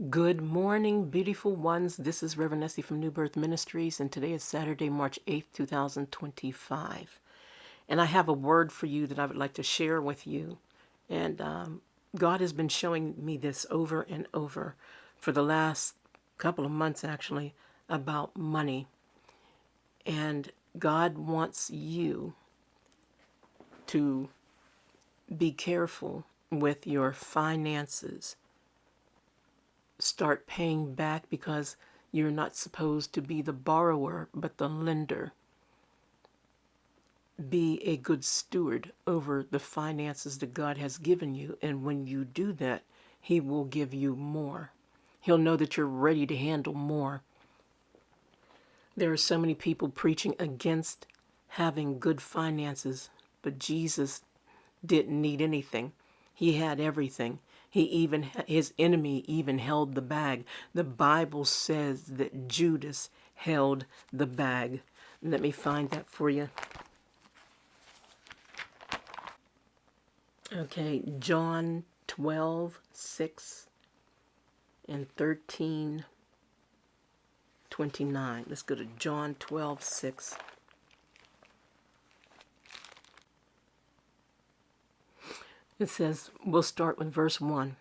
Good morning, beautiful ones. This is Reverend Essie from New Birth Ministries, and today is Saturday, March 8th, 2025. And I have a word for you that I would like to share with you. And God has been showing me this over and over for the last couple of months, actually, about money. And God wants you to be careful with your finances. Start paying back, because you're not supposed to be the borrower but the lender. Be a good steward over the finances that God has given you, and when you do that, He will give you more. He'll know that you're ready to handle more. There are so many people preaching against having good finances, but Jesus didn't need anything. He had everything. His enemy even held the bag. The Bible says that Judas held the bag. Let me find that for you. Okay, John 12:6 and 13:29. Let's go to John 12:6. It says, we'll start with verse 1.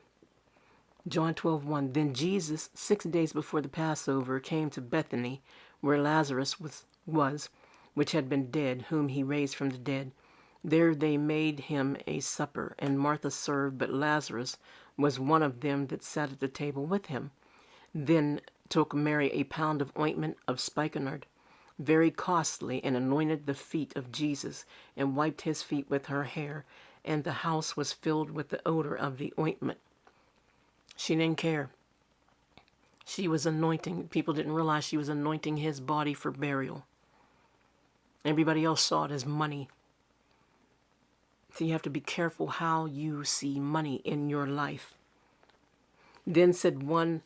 John 12:1. Then Jesus, 6 days before the Passover, came to Bethany, where Lazarus was, which had been dead, whom he raised from the dead. There they made him a supper, and Martha served, but Lazarus was one of them that sat at the table with him. Then took Mary a pound of ointment of spikenard, very costly, and anointed the feet of Jesus, and wiped his feet with her hair, and the house was filled with the odor of the ointment. She didn't care. She was anointing. People didn't realize she was anointing his body for burial. Everybody else saw it as money. So you have to be careful how you see money in your life. Then said one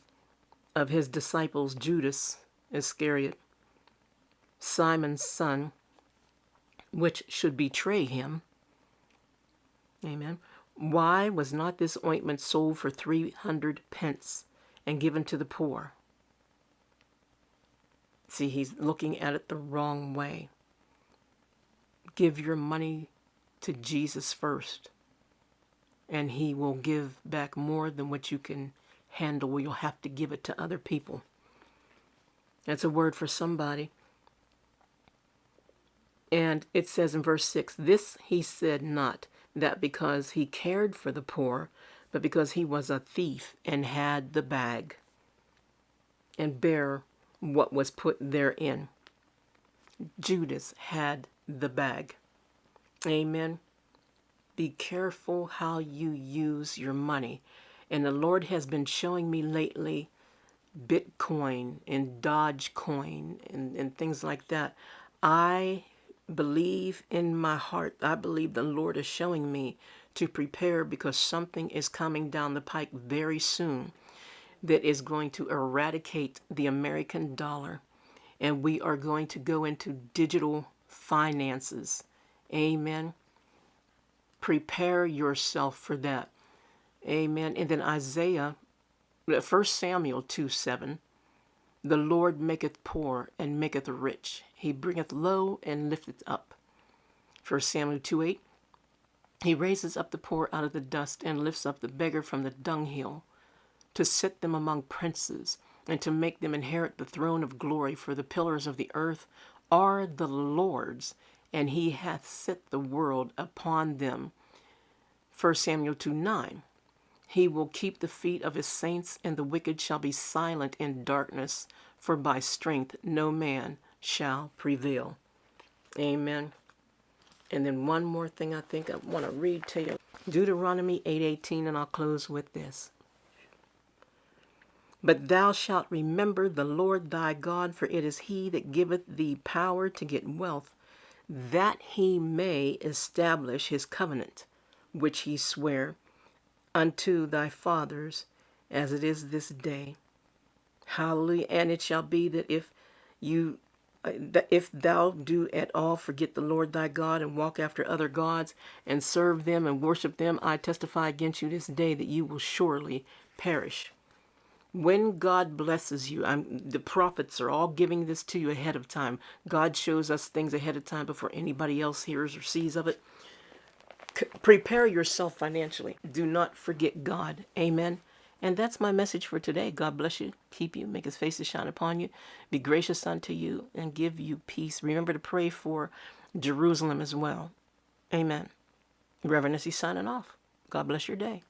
of his disciples, Judas Iscariot, Simon's son, which should betray him. Amen. Why was not this ointment sold for 300 pence and given to the poor? See, he's looking at it the wrong way. Give your money to Jesus first, and He will give back more than what you can handle. You'll have to give it to other people. That's a word for somebody. And it says in verse 6, this he said not, that because he cared for the poor, but because he was a thief and had the bag and bare what was put therein. Judas had the bag. Amen. Be careful how you use your money. And the Lord has been showing me lately Bitcoin and Dogecoin and things like that. I believe in my heart, I believe the Lord is showing me to prepare, because something is coming down the pike very soon that is going to eradicate the American dollar. And we are going to go into digital finances. Amen. Prepare yourself for that. Amen. And then Isaiah, 1 Samuel 2:7. The Lord maketh poor and maketh rich. He bringeth low and lifteth up. 1 Samuel 2:8. He raises up the poor out of the dust and lifts up the beggar from the dunghill, to set them among princes and to make them inherit the throne of glory. For the pillars of the earth are the Lord's, and He hath set the world upon them. 1 Samuel 2:9. He will keep the feet of His saints, and the wicked shall be silent in darkness, for by strength no man shall prevail. Amen. And then one more thing I think I want to read to you. Deuteronomy 8:18, and I'll close with this. But thou shalt remember the Lord thy God, for it is He that giveth thee power to get wealth, that He may establish His covenant, which He sware unto thy fathers, as it is this day. Hallelujah. And it shall be that if thou do at all forget the Lord thy God, and walk after other gods, and serve them and worship them, I testify against you this day that you will surely perish. When God blesses you, the prophets are all giving this to you ahead of time. God shows us things ahead of time before anybody else hears or sees of it. Prepare yourself financially. Do not forget God. Amen. And that's my message for today. God bless you, keep you, make his face to shine upon you, be gracious unto you, and give you peace. Remember to pray for Jerusalem as well. Amen. Reverend Essie signing off. God bless your day.